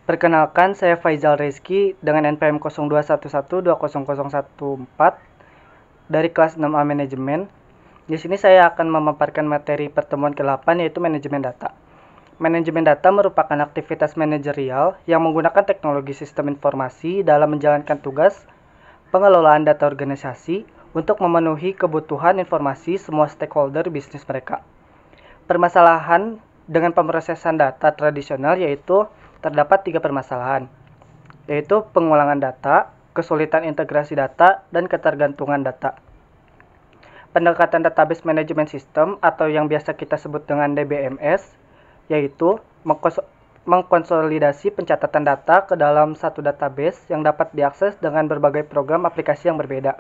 Perkenalkan, saya Faizal Rizky dengan NPM 0211200014 dari kelas 6A Manajemen. Di sini saya akan memaparkan materi pertemuan ke-8 yaitu manajemen data. Manajemen data merupakan aktivitas manajerial yang menggunakan teknologi sistem informasi dalam menjalankan tugas pengelolaan data organisasi untuk memenuhi kebutuhan informasi semua stakeholder bisnis mereka. Permasalahan dengan pemrosesan data tradisional yaitu terdapat 3 permasalahan, yaitu pengulangan data, kesulitan integrasi data, dan ketergantungan data. Pendekatan database management system atau yang biasa kita sebut dengan DBMS, yaitu mengkonsolidasi pencatatan data ke dalam satu database yang dapat diakses dengan berbagai program aplikasi yang berbeda.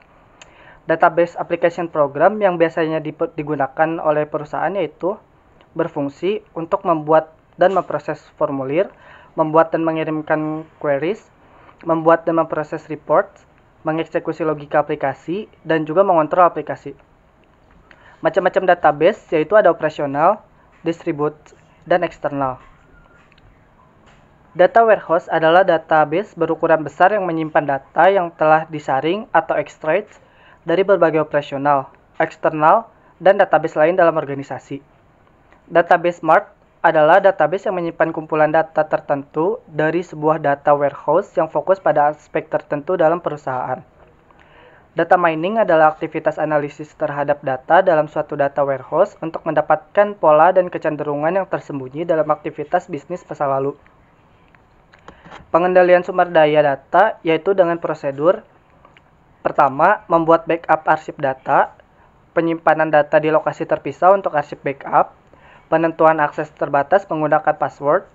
Database application program yang biasanya digunakan oleh perusahaan yaitu berfungsi untuk membuat dan memproses formulir, membuat dan mengirimkan queries, membuat dan memproses reports, mengeksekusi logika aplikasi, dan juga mengontrol aplikasi. Macam-macam database yaitu ada operasional, distribute, dan eksternal. Data warehouse adalah database berukuran besar yang menyimpan data yang telah disaring atau extract dari berbagai operasional, eksternal, dan database lain dalam organisasi. Database mart adalah database yang menyimpan kumpulan data tertentu dari sebuah data warehouse yang fokus pada aspek tertentu dalam perusahaan. Data mining adalah aktivitas analisis terhadap data dalam suatu data warehouse untuk mendapatkan pola dan kecenderungan yang tersembunyi dalam aktivitas bisnis masa lalu. Pengendalian sumber daya data yaitu dengan prosedur. Pertama, membuat backup arsip data, penyimpanan data di lokasi terpisah untuk arsip backup, penentuan akses terbatas menggunakan password,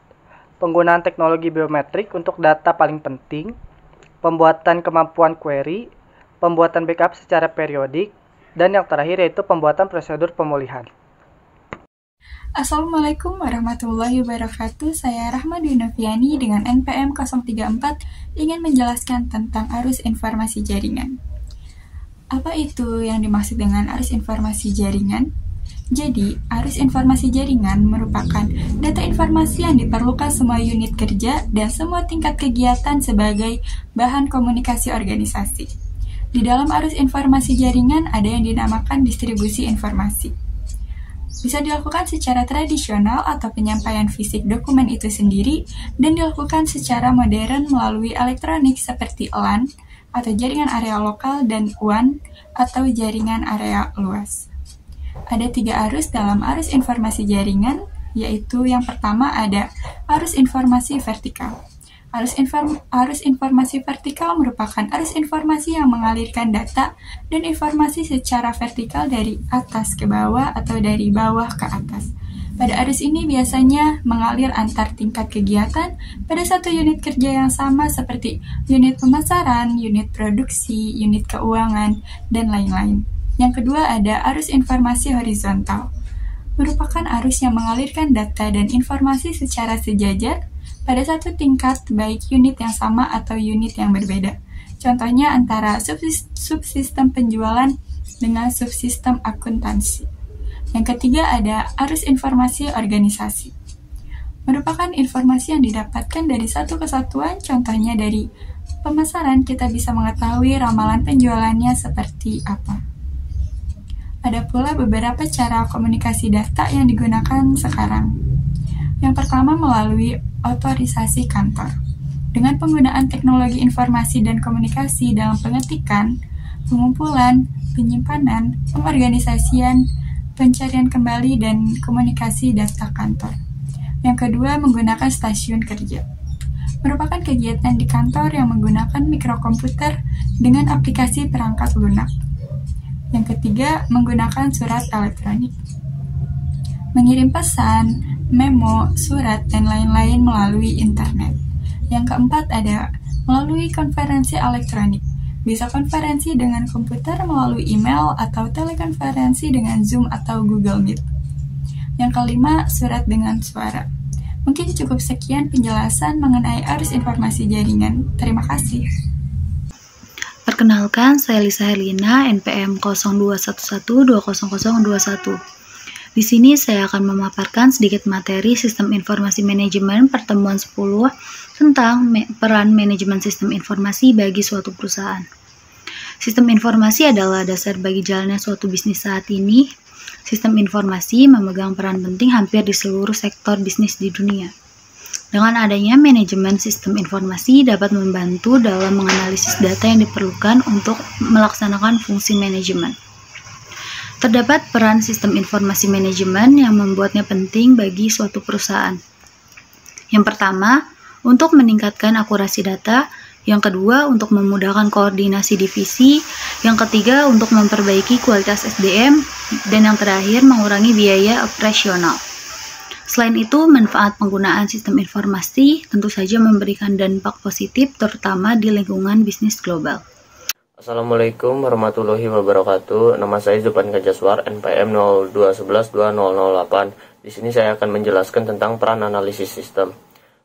penggunaan teknologi biometrik untuk data paling penting, pembuatan kemampuan query, pembuatan backup secara periodik, dan yang terakhir yaitu pembuatan prosedur pemulihan. Assalamualaikum warahmatullahi wabarakatuh. Saya Rahmadi Noviani dengan NPM 034 ingin menjelaskan tentang arus informasi jaringan. Apa itu yang dimaksud dengan arus informasi jaringan? Jadi, arus informasi jaringan merupakan data informasi yang diperlukan semua unit kerja dan semua tingkat kegiatan sebagai bahan komunikasi organisasi. Di dalam arus informasi jaringan ada yang dinamakan distribusi informasi. Bisa dilakukan secara tradisional atau penyampaian fisik dokumen itu sendiri dan dilakukan secara modern melalui elektronik seperti LAN atau jaringan area lokal dan WAN atau jaringan area luas. Ada 3 arus dalam arus informasi jaringan, yaitu yang pertama ada arus informasi vertikal. Arus informasi vertikal merupakan arus informasi yang mengalirkan data dan informasi secara vertikal dari atas ke bawah atau dari bawah ke atas. Pada arus ini biasanya mengalir antar tingkat kegiatan pada satu unit kerja yang sama seperti unit pemasaran, unit produksi, unit keuangan, dan lain-lain. Yang kedua ada arus informasi horizontal. Merupakan arus yang mengalirkan data dan informasi secara sejajar pada satu tingkat baik unit yang sama atau unit yang berbeda. Contohnya antara subsistem penjualan dengan subsistem akuntansi. Yang ketiga ada arus informasi organisasi. Merupakan informasi yang didapatkan dari satu kesatuan, contohnya dari pemasaran kita bisa mengetahui ramalan penjualannya seperti apa. Ada pula beberapa cara komunikasi data yang digunakan sekarang. Yang pertama melalui otorisasi kantor. Dengan penggunaan teknologi informasi dan komunikasi dalam pengetikan, pengumpulan, penyimpanan, pengorganisasian, pencarian kembali, dan komunikasi data kantor. Yang kedua menggunakan stasiun kerja. Merupakan kegiatan di kantor yang menggunakan mikrokomputer dengan aplikasi perangkat lunak. Yang ketiga, menggunakan surat elektronik. Mengirim pesan, memo, surat, dan lain-lain melalui internet. Yang keempat ada melalui konferensi elektronik. Bisa konferensi dengan komputer melalui email atau telekonferensi dengan Zoom atau Google Meet. Yang kelima, surat dengan suara. Mungkin cukup sekian penjelasan mengenai arus informasi jaringan. Terima kasih. Perkenalkan, saya Lisa Herlina, NPM 0211200021. Di sini saya akan memaparkan sedikit materi Sistem Informasi Manajemen pertemuan 10 tentang peran manajemen sistem informasi bagi suatu perusahaan. Sistem informasi adalah dasar bagi jalannya suatu bisnis saat ini. Sistem informasi memegang peran penting hampir di seluruh sektor bisnis di dunia. Dengan adanya manajemen sistem informasi dapat membantu dalam menganalisis data yang diperlukan untuk melaksanakan fungsi manajemen. Terdapat peran sistem informasi manajemen yang membuatnya penting bagi suatu perusahaan. Yang pertama, untuk meningkatkan akurasi data. Yang kedua, untuk memudahkan koordinasi divisi. Yang ketiga, untuk memperbaiki kualitas SDM. Dan yang terakhir, mengurangi biaya operasional. Selain itu, manfaat penggunaan sistem informasi tentu saja memberikan dampak positif terutama di lingkungan bisnis global. Assalamualaikum warahmatullahi wabarakatuh. Nama saya Zupan Kajaswar, NPM 02112008. Di sini saya akan menjelaskan tentang peran analisis sistem.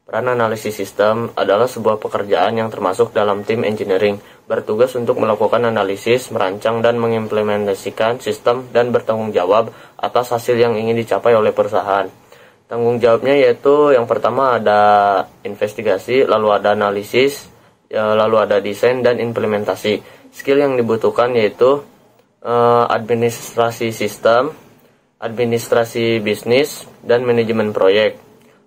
Peran analisis sistem adalah sebuah pekerjaan yang termasuk dalam tim engineering, bertugas untuk melakukan analisis, merancang dan mengimplementasikan sistem dan bertanggung jawab atas hasil yang ingin dicapai oleh perusahaan. Tanggung jawabnya yaitu yang pertama ada investigasi, lalu ada analisis, lalu ada desain dan implementasi. Skill yang dibutuhkan yaitu administrasi sistem, administrasi bisnis, dan manajemen proyek.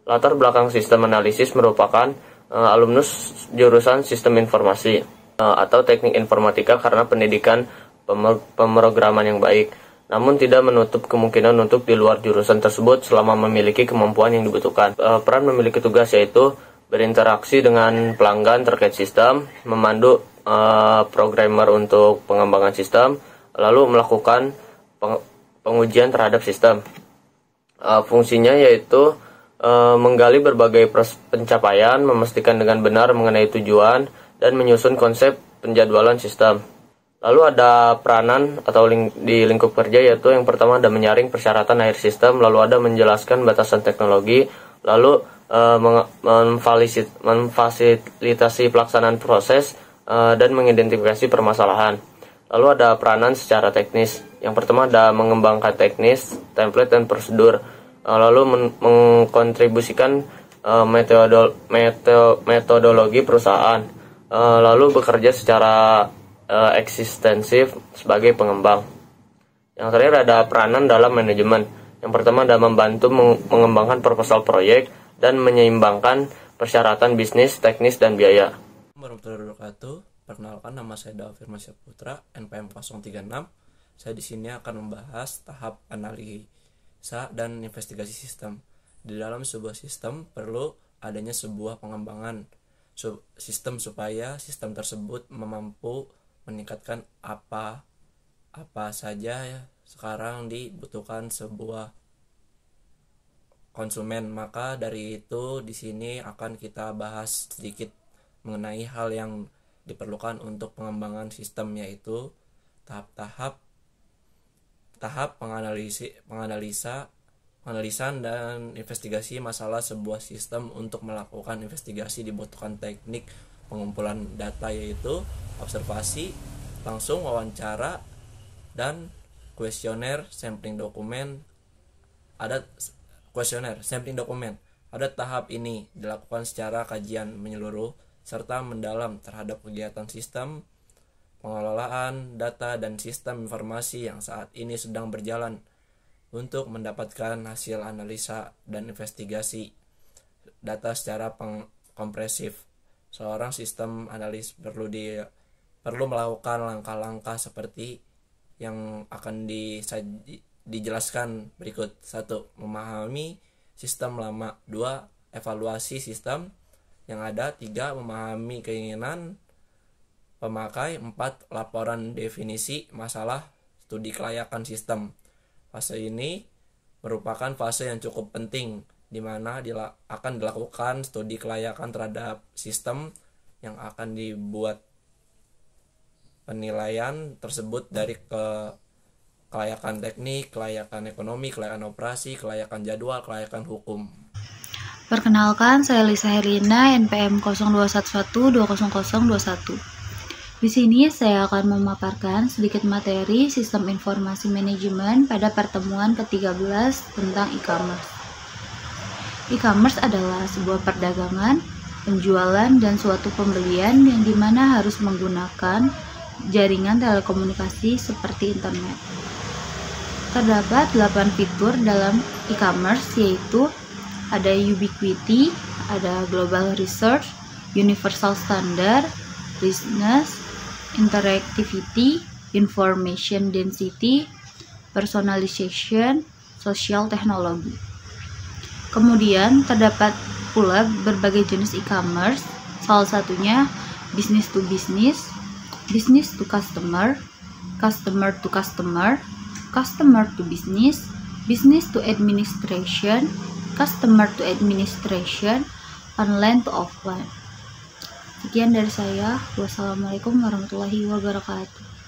Latar belakang sistem analisis merupakan alumnus jurusan sistem informasi atau teknik informatika karena pendidikan pemrograman yang baik. Namun tidak menutup kemungkinan untuk di luar jurusan tersebut selama memiliki kemampuan yang dibutuhkan. Peran memiliki tugas yaitu berinteraksi dengan pelanggan terkait sistem, memandu programmer untuk pengembangan sistem, lalu melakukan pengujian terhadap sistem. Fungsinya yaitu menggali berbagai pencapaian, memastikan dengan benar mengenai tujuan, dan menyusun konsep penjadwalan sistem. Lalu ada peranan atau di lingkup kerja yaitu yang pertama ada menyaring persyaratan akhir sistem, lalu ada menjelaskan batasan teknologi, lalu memfasilitasi pelaksanaan proses dan mengidentifikasi permasalahan. Lalu ada peranan secara teknis. Yang pertama ada mengembangkan teknis, template dan prosedur. Lalu mengkontribusikan metodologi perusahaan. Lalu bekerja secara eksistensif sebagai pengembang. Yang terakhir ada peranan dalam manajemen. Yang pertama ada membantu mengembangkan proposal proyek dan menyeimbangkan persyaratan bisnis, teknis, dan biaya. Warahmatullahi wabarakatuh. Perkenalkan, nama saya Dawa Firmansyah Putra, NPM 036. Saya di sini akan membahas tahap analisa dan investigasi sistem. Di dalam sebuah sistem perlu adanya sebuah pengembangan sistem supaya sistem tersebut mampu meningkatkan apa saja ya sekarang dibutuhkan sebuah konsumen. Maka dari itu di sini akan kita bahas sedikit mengenai hal yang diperlukan untuk pengembangan sistem, yaitu tahap penganalisan dan investigasi masalah sebuah sistem. Untuk melakukan investigasi dibutuhkan teknik pengumpulan data, yaitu observasi, langsung wawancara, dan kuesioner sampling dokumen. Ada tahap ini dilakukan secara kajian menyeluruh serta mendalam terhadap kegiatan sistem, pengelolaan data dan sistem informasi yang saat ini sedang berjalan untuk mendapatkan hasil analisa dan investigasi data secara kompresif. Seorang sistem analis perlu melakukan langkah-langkah seperti yang akan dijelaskan berikut. 1. Memahami sistem lama. 2. Evaluasi sistem yang ada. 3. Memahami keinginan pemakai. 4. Laporan definisi masalah, studi kelayakan sistem. Fase ini merupakan fase yang cukup penting, di mana akan dilakukan studi kelayakan terhadap sistem yang akan dibuat. Penilaian tersebut dari kelayakan teknik, kelayakan ekonomi, kelayakan operasi, kelayakan jadwal, kelayakan hukum. Perkenalkan, saya Lisa Herlina, NPM 0211200021. Di sini saya akan memaparkan sedikit materi sistem informasi manajemen pada pertemuan ke-13 tentang e-commerce. E-commerce adalah sebuah perdagangan, penjualan, dan suatu pembelian yang dimana harus menggunakan jaringan telekomunikasi seperti internet. Terdapat 8 fitur dalam e-commerce, yaitu ada ubiquity, ada global research, universal standard, richness, interactivity, information density, personalization, social technology. Kemudian terdapat pula berbagai jenis e-commerce, salah satunya business to business, business to customer, customer to customer, customer to business, business to administration, customer to administration, online to offline. Sekian dari saya. Wassalamualaikum warahmatullahi wabarakatuh.